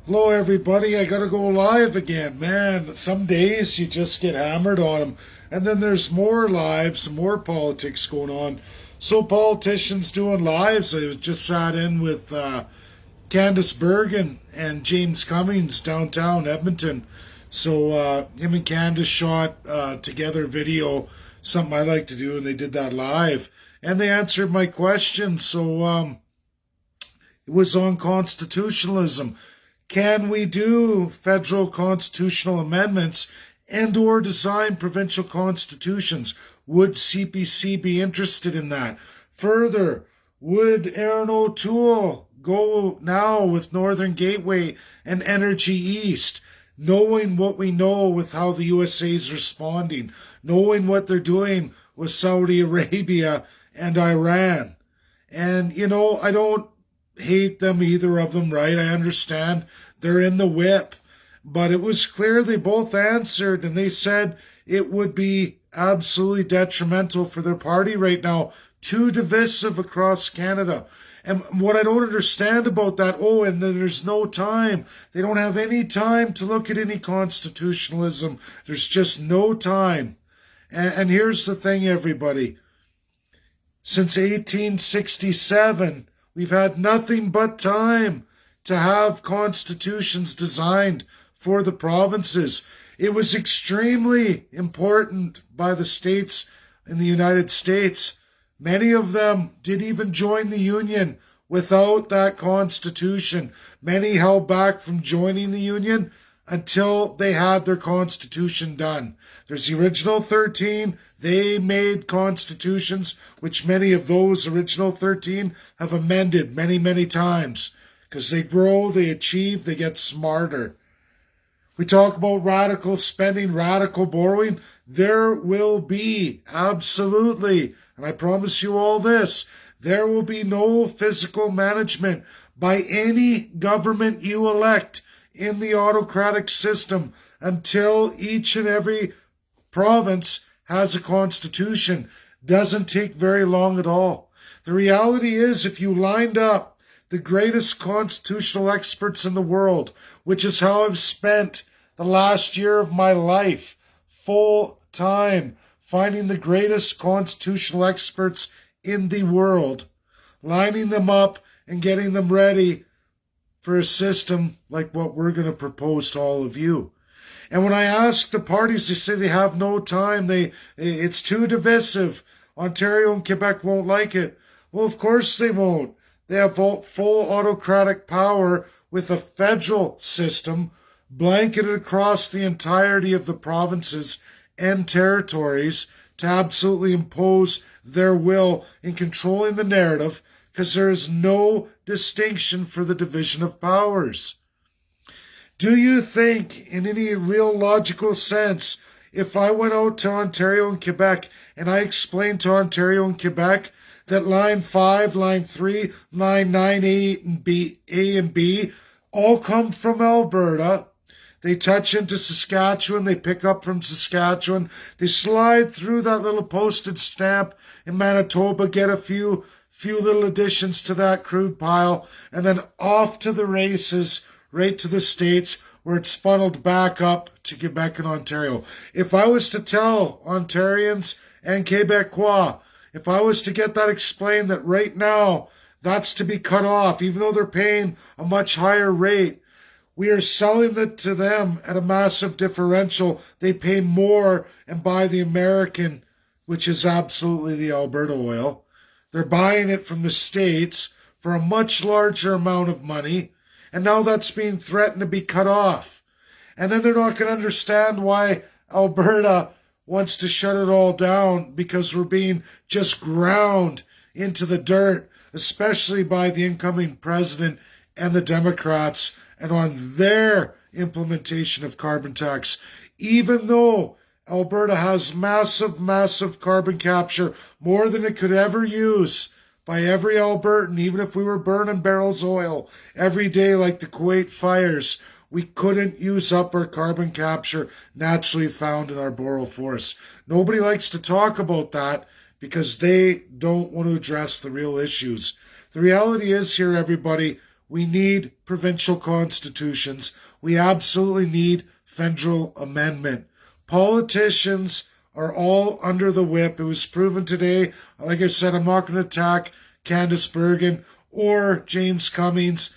Hello, everybody. I gotta go live again. Man, some days you just get hammered on them. And then there's more lives, more politics going on. So, politicians doing lives. I just sat in with Candice Bergen and James Cummings downtown Edmonton. So, him and Candice shot together video, something I like to do, and they did that live. And they answered my question. So, it was on constitutionalism. Can we do federal constitutional amendments and or design provincial constitutions? Would CPC be interested in that? Further, would Aaron O'Toole go now with Northern Gateway and Energy East, knowing what we know with how the USA is responding, knowing what they're doing with Saudi Arabia and Iran? And, I don't hate them, either of them, right? I understand they're in the whip. But it was clear they both answered, and they said it would be absolutely detrimental for their party right now, too divisive across Canada. And what I don't understand about that, and then there's no time. They don't have any time to look at any constitutionalism. There's just no time. And here's the thing, everybody. Since 1867, we've had nothing but time to have constitutions designed for the provinces. It was extremely important by the states in the United States. Many of them didn't even join the Union without that constitution. Many held back from joining the Union until they had their constitution done. There's the original 13. They made constitutions, which many of those original 13 have amended many, many times. Because they grow, they achieve, they get smarter. We talk about radical spending, radical borrowing. There will be, absolutely, and I promise you all this, there will be no fiscal management by any government you elect in the autocratic system until each and every province has a constitution. Doesn't take very long at all. The reality is, if you lined up the greatest constitutional experts in the world, which is how I've spent the last year of my life, full time, finding the greatest constitutional experts in the world, lining them up and getting them ready for a system like what we're going to propose to all of you. And when I ask the parties, they say they have no time. It's too divisive. Ontario and Quebec won't like it. Well, of course they won't. They have full autocratic power with a federal system blanketed across the entirety of the provinces and territories to absolutely impose their will in controlling the narrative, because there is no distinction for the division of powers. Do you think, in any real logical sense, if I went out to Ontario and Quebec and I explained to Ontario and Quebec that line 5, line 3, line 9, A and B all come from Alberta. They touch into Saskatchewan, they pick up from Saskatchewan, they slide through that little postage stamp in Manitoba, get a few little additions to that crude pile, and then off to the races, right to the States, where it's funneled back up to Quebec and Ontario. If I was to tell Ontarians and Quebecois, if I was to get that explained, that right now that's to be cut off, even though they're paying a much higher rate, we are selling it to them at a massive differential. They pay more and buy the American, which is absolutely the Alberta oil. They're buying it from the States for a much larger amount of money, and now that's being threatened to be cut off. And then they're not going to understand why Alberta wants to shut it all down, because we're being just ground into the dirt, especially by the incoming president and the Democrats, and on their implementation of carbon tax. Even though Alberta has massive, massive carbon capture, more than it could ever use by every Albertan, even if we were burning barrels of oil every day like the Kuwait fires, we couldn't use up our carbon capture naturally found in our boreal forests. Nobody likes to talk about that because they don't want to address the real issues. The reality is here, everybody, We need provincial constitutions. We absolutely need federal amendment. Politicians are all under the whip. It was proven today. Like I said, I'm not going to attack Candice Bergen or James Cummings.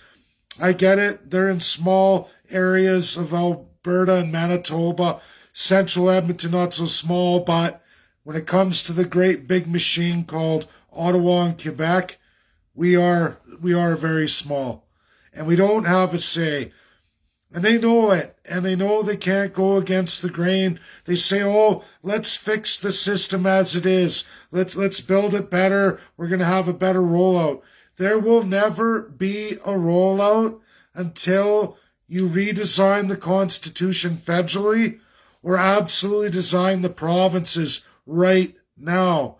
I get it. They're in small areas of Alberta and Manitoba. Central Edmonton, not so small, but when it comes to the great big machine called Ottawa and Quebec, we are very small. And we don't have a say. And they know it. And they know they can't go against the grain. They say, oh, let's fix the system as it is. Let's build it better. We're going to have a better rollout. There will never be a rollout until you redesign the Constitution federally or absolutely design the provinces right now.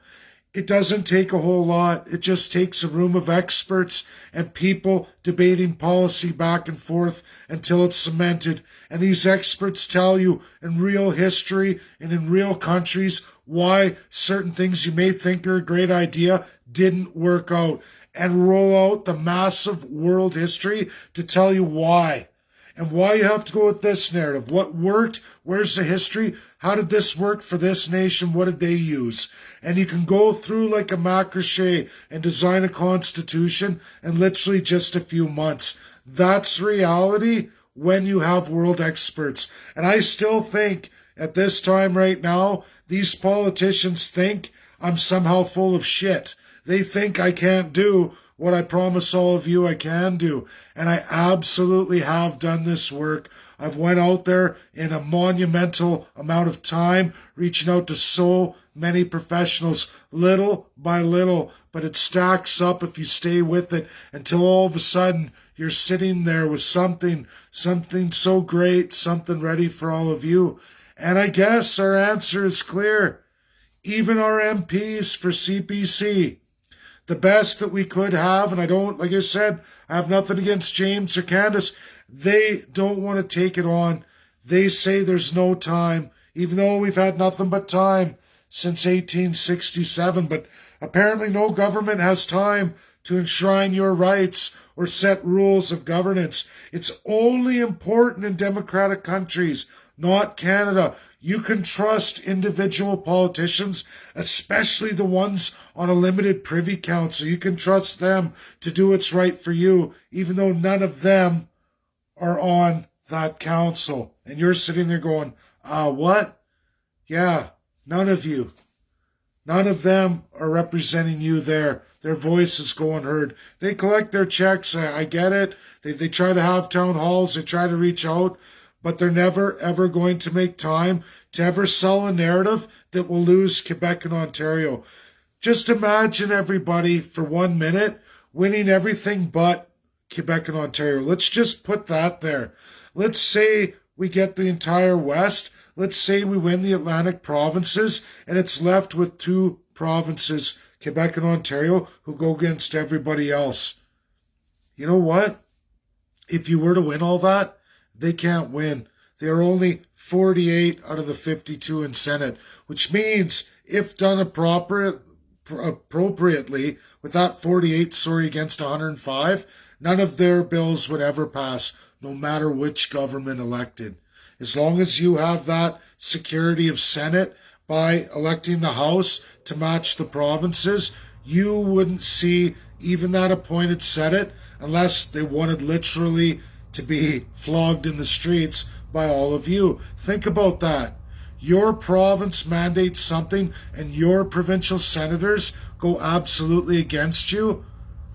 It doesn't take a whole lot. It just takes a room of experts and people debating policy back and forth until it's cemented. And these experts tell you in real history and in real countries why certain things you may think are a great idea didn't work out, and roll out the massive world history to tell you why. And why you have to go with this narrative. What worked? Where's the history? How did this work for this nation? What did they use? And you can go through like a maquette and design a constitution in literally just a few months. That's reality when you have world experts. And I still think at this time right now, these politicians think I'm somehow full of shit. They think I can't do what I promise all of you I can do. And I absolutely have done this work. I've went out there in a monumental amount of time, reaching out to so many professionals, little by little, but it stacks up if you stay with it until all of a sudden you're sitting there with something so great, something ready for all of you. And I guess our answer is clear. Even our MPs for CPC, the best that we could have, and I don't, like I said, I have nothing against James or Candice. They don't want to take it on. They say there's no time, even though we've had nothing but time since 1867. But apparently no government has time to enshrine your rights or set rules of governance. It's only important in democratic countries, not Canada. You can trust individual politicians, especially the ones on a limited privy council. You can trust them to do what's right for you, even though none of them are on that council. And you're sitting there going, what? Yeah, none of you. None of them are representing you there. Their voice is going heard. They collect their checks. I get it. They try to have town halls. They try to reach out. But they're never, ever going to make time to ever sell a narrative that will lose Quebec and Ontario. Just imagine everybody for 1 minute winning everything but Quebec and Ontario. Let's just put that there. Let's say we get the entire West. Let's say we win the Atlantic provinces and it's left with 2 provinces, Quebec and Ontario, who go against everybody else. You know what? If you were to win all that, they can't win. They are only 48 out of the 52 in Senate, which means if done appropriately, with that 48, against 105, none of their bills would ever pass, no matter which government elected. As long as you have that security of Senate by electing the House to match the provinces, you wouldn't see even that appointed Senate unless they wanted literally to be flogged in the streets by all of you. Think about that. Your province mandates something and your provincial senators go absolutely against you.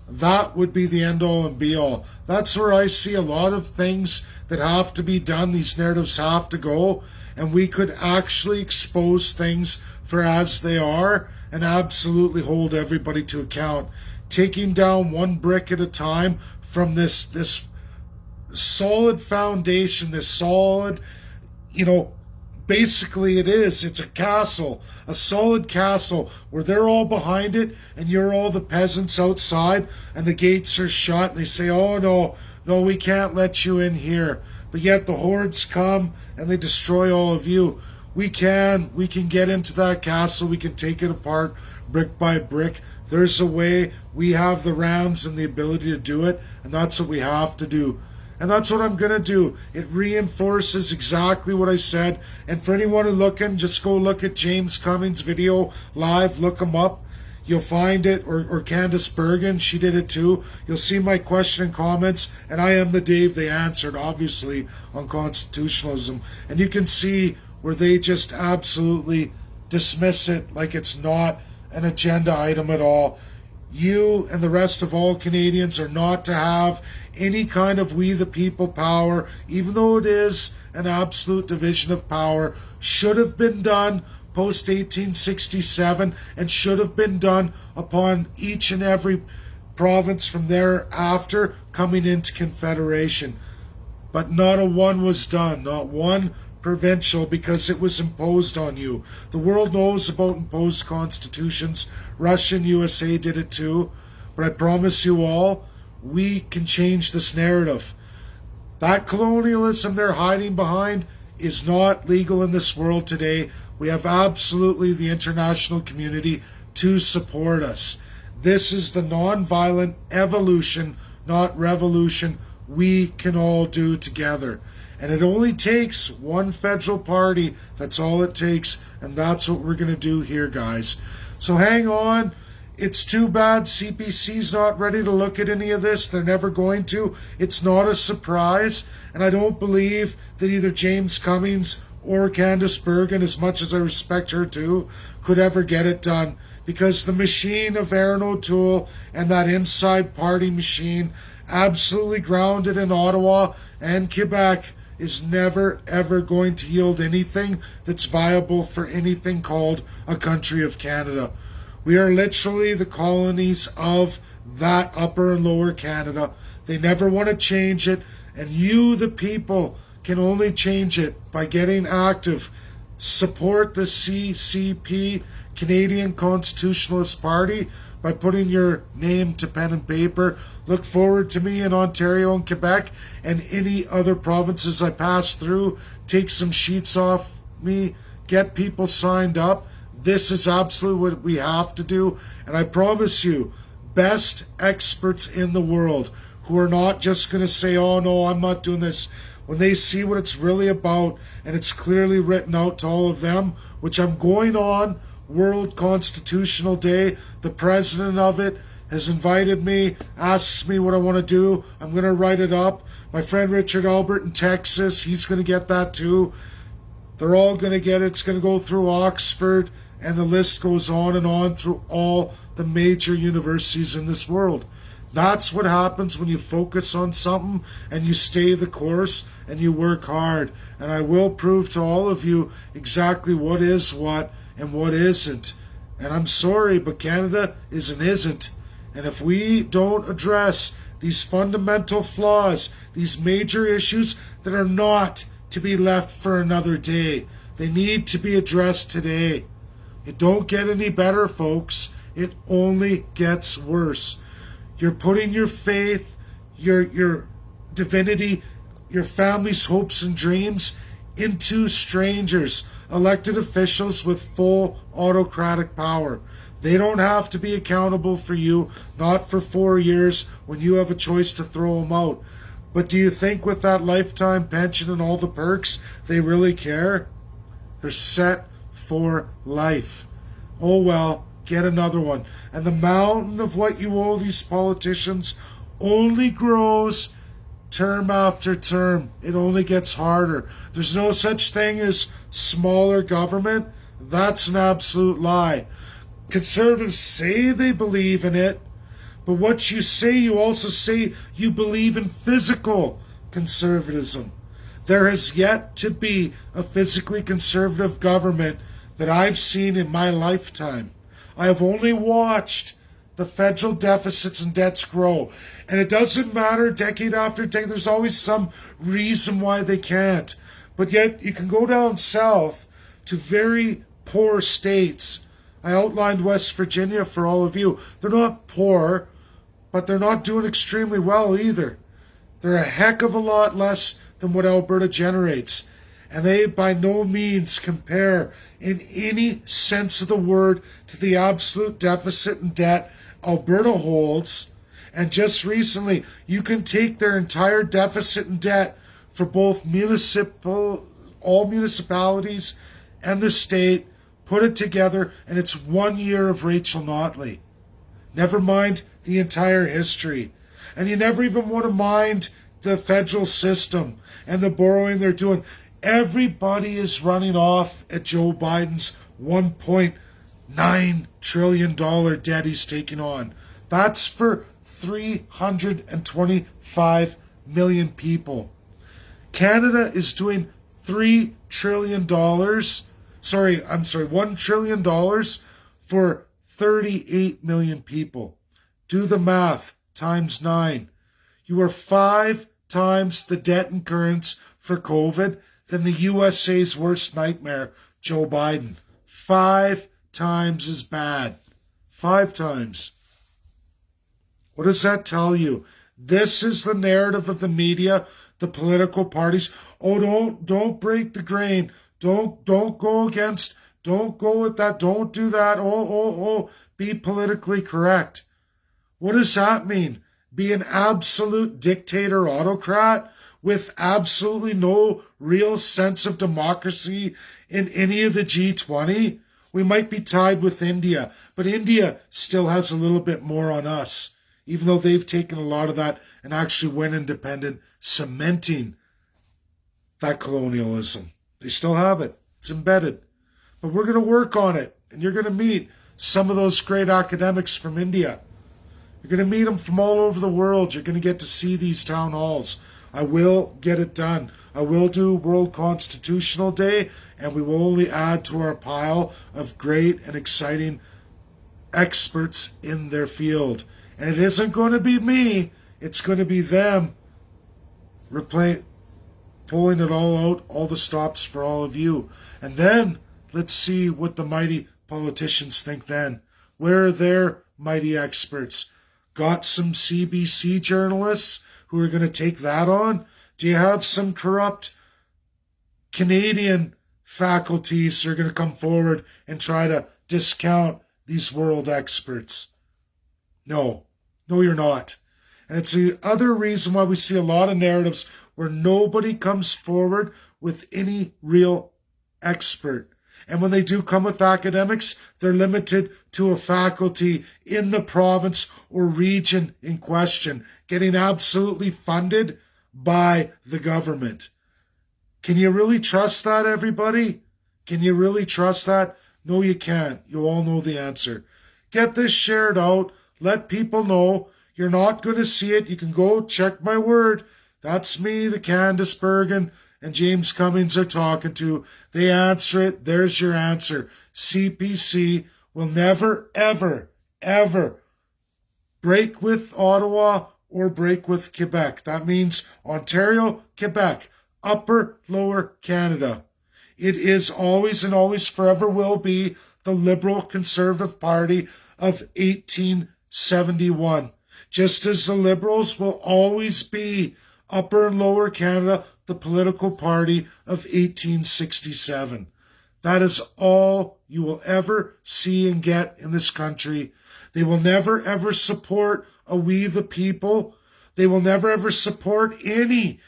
That would be the end all and be all. That's where I see a lot of things that have to be done. These narratives have to go, and we could actually expose things for as they are and absolutely hold everybody to account. Taking down one brick at a time from this solid foundation, this solid, basically it's a castle, a solid castle where they're all behind it and you're all the peasants outside and the gates are shut and they say, oh no, we can't let you in here. But yet the hordes come and they destroy all of you. We can get into that castle, we can take it apart brick by brick, There's a way. We have the Rams and the ability to do it, and that's what we have to do. And that's what I'm going to do. It reinforces exactly what I said. And for anyone who's looking, just go look at James Cummings' video live. Look him up. You'll find it. Or Candace Bergen, she did it too. You'll see my question and comments. And I am the Dave they answered, obviously, on constitutionalism. And you can see where they just absolutely dismiss it like it's not an agenda item at all. You and the rest of all Canadians are not to have any kind of we the people power, even though it is an absolute division of power. Should have been done post 1867 and should have been done upon each and every province from thereafter coming into Confederation. But not a one was done, not one provincial, because it was imposed on you. The world knows about imposed constitutions. Russia and USA did it too. But I promise you all, we can change this narrative. That colonialism they're hiding behind is not legal in this world today. We have absolutely the international community to support us. This is the non-violent evolution, not revolution, we can all do together. And it only takes one federal party. That's all it takes. And that's what we're going to do here, guys. So hang on. It's too bad CPC's not ready to look at any of this. They're never going to. It's not a surprise. And I don't believe that either James Cummings or Candace Bergen, as much as I respect her too, could ever get it done. Because the machine of Aaron O'Toole and that inside party machine, absolutely grounded in Ottawa and Quebec, is never ever going to yield anything that's viable for anything called a country of Canada. We are literally the colonies of that upper and lower Canada. They never want to change it, and you, the people, can only change it by getting active. Support the CCP, Canadian Constitutionalist Party, by putting your name to pen and paper. Look forward to me in Ontario and Quebec and any other provinces I pass through. Take some sheets off me. Get people signed up. This is absolutely what we have to do. And I promise you, best experts in the world who are not just going to say, oh no, I'm not doing this. When they see what it's really about and it's clearly written out to all of them, which I'm going on World Constitutional Day, the president of it has invited me, asks me what I want to do. I'm going to write it up. My friend Richard Albert in Texas, he's going to get that too. They're all going to get it. It's going to go through Oxford, and the list goes on through all the major universities in this world. That's what happens when you focus on something and you stay the course and you work hard. And I will prove to all of you exactly what is what and what isn't. And I'm sorry, but Canada is and isn't. And if we don't address these fundamental flaws, these major issues that are not to be left for another day, they need to be addressed today. It don't get any better, folks. It only gets worse. You're putting your faith, your divinity, your family's hopes and dreams into strangers, elected officials with full autocratic power. They don't have to be accountable for you, not for 4 years when you have a choice to throw them out. But do you think with that lifetime pension and all the perks, they really care? They're set for life. Oh well, get another one. And the mountain of what you owe these politicians only grows term after term. It only gets harder. There's no such thing as smaller government. That's an absolute lie. Conservatives say they believe in it, but what you say, you also say you believe in physical conservatism. There has yet to be a physically conservative government that I've seen in my lifetime. I have only watched the federal deficits and debts grow. And it doesn't matter decade after decade. There's always some reason why they can't. But yet you can go down south to very poor states. I outlined West Virginia for all of you. They're not poor, but they're not doing extremely well either. They're a heck of a lot less than what Alberta generates. And they by no means compare in any sense of the word to the absolute deficit and debt Alberta holds. And just recently, you can take their entire deficit and debt for both all municipalities and the state, put it together, and it's 1 year of Rachel Notley. Never mind the entire history. And you never even want to mind the federal system and the borrowing they're doing. Everybody is running off at Joe Biden's $1.9 trillion debt he's taking on. That's for 325 million people. Canada is doing $3 trillion. $1 trillion for 38 million people. Do the math, times 9. You are 5 times the debt incurrence for COVID than the USA's worst nightmare, Joe Biden. 5 times as bad. 5 times. What does that tell you? This is the narrative of the media, the political parties. Oh, don't break the grain. Don't go against. Don't go with that. Don't do that. Oh. Be politically correct. What does that mean? Be an absolute dictator autocrat with absolutely no real sense of democracy in any of the G20? We might be tied with India, but India still has a little bit more on us, even though they've taken a lot of that and actually went independent, cementing that colonialism. They still have it. It's embedded. But we're going to work on it, and you're going to meet some of those great academics from India. You're going to meet them from all over the world. You're going to get to see these town halls. I will get it done. I will do World Constitutional Day, and we will only add to our pile of great and exciting experts in their field. And it isn't going to be me. It's going to be them pulling it all out, all the stops for all of you. And then let's see what the mighty politicians think then. Where are their mighty experts? Got some CBC journalists who are going to take that on? Do you have some corrupt Canadian faculties who are going to come forward and try to discount these world experts? No, you're not. And it's the other reason why we see a lot of narratives where nobody comes forward with any real expert. And when they do come with academics, they're limited to a faculty in the province or region in question, getting absolutely funded by the government. Can you really trust that, everybody? Can you really trust that? No, you can't. You all know the answer. Get this shared out. Let people know. You're not going to see it. You can go check my word. That's me, the Candace Bergen and James Cummings are talking to. They answer it. There's your answer. CPC will never, ever, ever break with Ottawa or break with Quebec. That means Ontario, Quebec, Upper, Lower Canada. It is always and always forever will be the Liberal Conservative Party of 1871. Just as the Liberals will always be Upper and Lower Canada, the political party of 1867. That is all you will ever see and get in this country. They will never ever support a we the people. They will never ever support any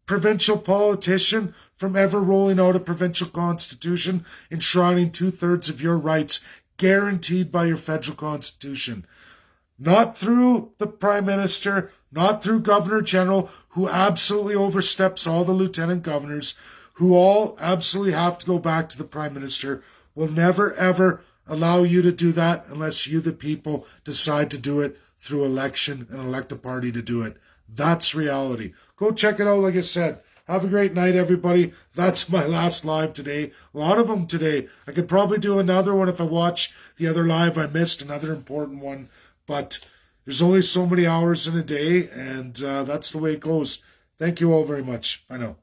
provincial politician from ever rolling out a provincial constitution enshrining 2/3 of your rights guaranteed by your federal constitution. Not through the Prime Minister, not through Governor General, who absolutely oversteps all the lieutenant governors, who all absolutely have to go back to the Prime Minister. Will never, ever allow you to do that unless you, the people, decide to do it through election and elect a party to do it. That's reality. Go check it out, like I said. Have a great night, everybody. That's my last live today. A lot of them today. I could probably do another one if I watch the other live I missed, another important one. But there's only so many hours in a day, and that's the way it goes. Thank you all very much. I know.